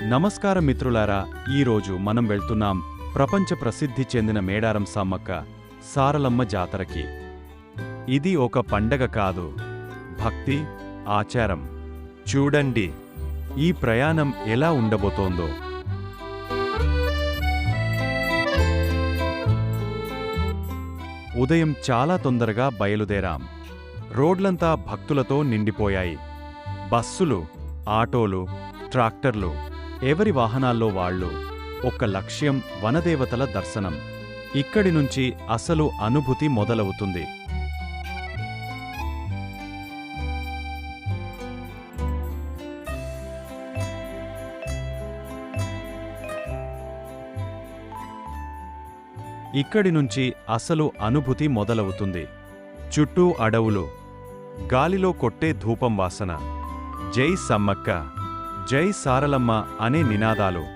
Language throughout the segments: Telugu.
నమస్కారం మిత్రులారా, ఈరోజు మనం వెళ్తున్నాం ప్రపంచ ప్రసిద్ధి చెందిన మేడారం సమ్మక్క సారలమ్మ జాతరకి. ఇది ఒక పండగ కాదు, భక్తి, ఆచారం. చూడండి ఈ ప్రయాణం ఎలా ఉండబోతోందో. ఉదయం చాలా తొందరగా బయలుదేరాం. రోడ్లంతా భక్తులతో నిండిపోయాయి. బస్సులు, ఆటోలు, ట్రాక్టర్లు, ఎవరి వాహనాల్లో వాళ్ళు. ఒక్క లక్ష్యం, వనదేవతల దర్శనం. ఇక్కడి నుంచి అసలు అనుభూతి మొదలవుతుంది. ఇక్కడి నుంచి అసలు అనుభూతి మొదలవుతుంది. చుట్టూ అడవులు, గాలిలో కొట్టే ధూపం వాసన, జై సమ్మక్క, జై సారలమ్మ అనే నినాదాలు.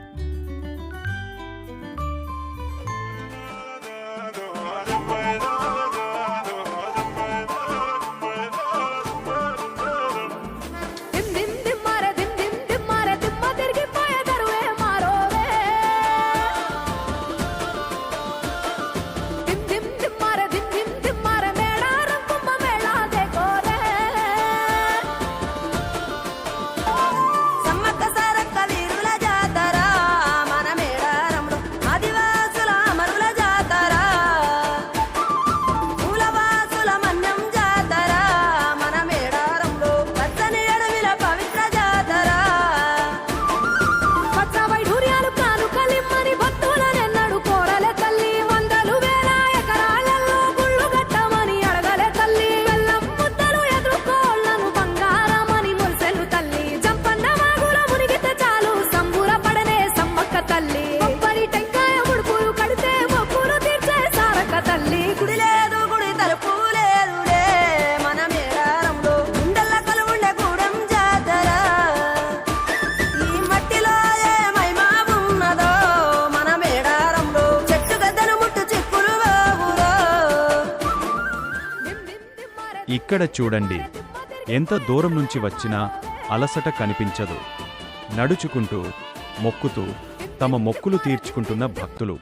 ఇక్కడ చూడండి, ఎంత దూరం నుంచి వచ్చినా అలసట కనిపించదు. నడుచుకుంటూ, మొక్కుతూ తమ మొక్కులు తీర్చుకుంటున్న భక్తులు.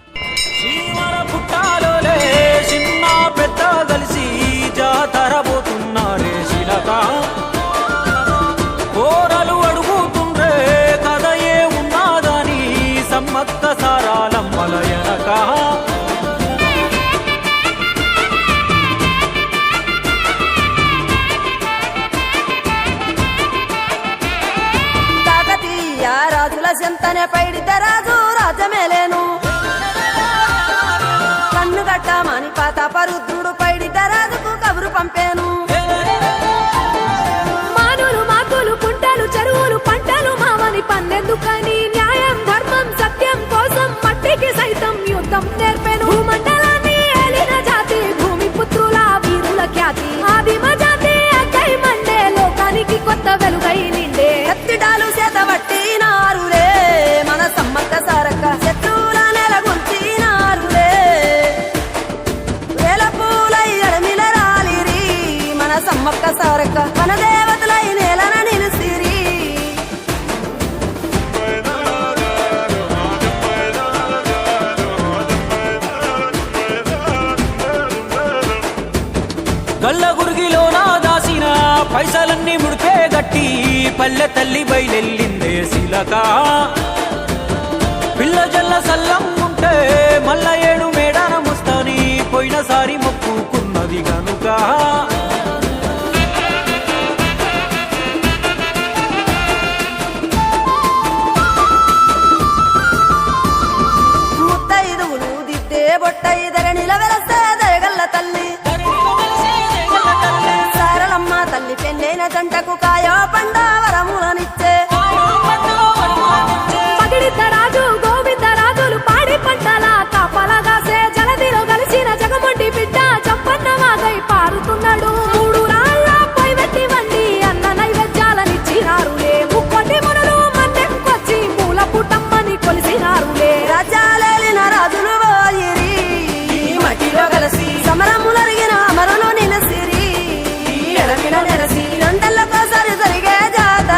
సమ్మక్క సారలమ్మల ఎనకా రాజుల చెంతనే పైడిత రాజు రాజమేలేను. కన్ను గట్టమని పాతాపరుద్రుడు పైడిత రాజుకు కబురు పంపేను. మానులు, మాకులు, కుంటలు, చెరువులు, పంటలు మామని పన్నెందుకని న్యాయం, ధర్మం, సత్యం కోసం మట్టికి సైతం యుద్ధం నేర్పెను. భూమండలాన్ని ఏలిన జాతి, భూమి పుత్రుల వీరుల ఖ్యాతి. ఆదిమ జాతి అక్కై మండే, లోకానికి కొత్త వెలుగై నిండే. ఎత్తిడాలు చేతబట్టి మన సమ్మక్క సారక్క శత్రువుల నెలగొల్చినారులే. వేల పూలై అడమిల రాలిరి, మన సమ్మక్క సారక్క మన దేవతలై నేలన నిలిసిరి. గల్ల గురిగిలోన దాసిన పైసలన్నీ ముడిపే గట్టి, పల్లె తల్లి బయలెల్లిందే శిలక. పిల్ల జల్ల సల్లం ఉంటే మల్ల ఏడు మేడాన ముస్తాని, పోయినసారి మొక్కుకున్నది గనుక. ముత్తైదువులు దిద్దే బొట్టైదర నిలవెలసే దయగల్ల తల్లి. సారలమ్మ తల్లి పెళ్ళైన జంటకు కాయో పండ వరములనిచ్చే. రాజు గోవింద రాజులు పాడి పంటల కాపలగాసే, జలదిలో కలిసిన జగమండి బిడ్డ చంపన్న వాగై పారుతున్నాడు. మూడు రాళ్ళ పొయ్యి వెట్టి వండి అన్న నైవేద్యాలనిచ్చినారులే. ముక్కోటి మునులు మన్నెంకొచ్చి మూల పుట్టమ్మని కొలిసినారులే. రాజ్యాలేలిన రాజులు పోయిరి, మట్టిలో కలిసి సమరములరిగిన అమరులు నిలసిరి. ఎడమిల నెరసి రెండెళ్ళకోసారి జరిగే జాతర.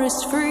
forest free.